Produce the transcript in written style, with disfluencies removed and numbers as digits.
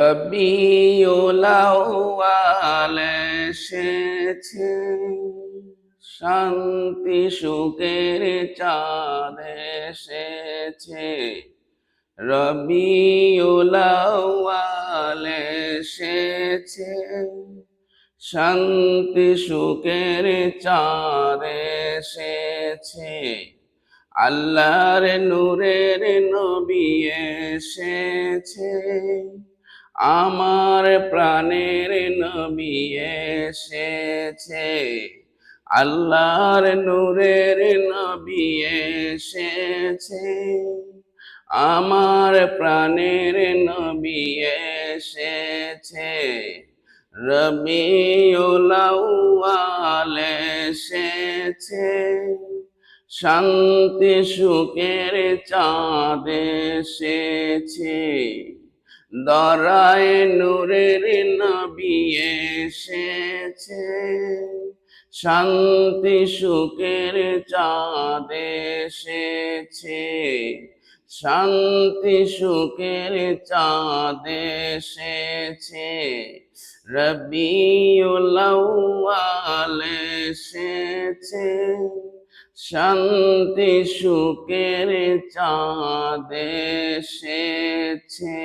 রবিউল আউয়াল এসেছে, শান্তি সুখের চাঁদ এসেছে। রবিউল আউয়াল এসেছে, শান্তি সুখের চাঁদ এসেছে। আল্লাহর নূরের নবী এসেছে, আমার প্রাণের নবী এসেছে। আল্লাহর নূরের নবী এসেছে, আমার প্রাণের নবী এসেছে। রবিউল আউয়াল এসেছে, শান্তি সুখের চাঁদ এসেছে। দরায় নূরের নবী এসেছে, শান্তি সুখের চাঁদ এসেছে। শান্তি সুখের চাঁদ এসেছে। রবিউল আউয়াল এসেছে, শান্তি সুখের চাঁদ এসেছে।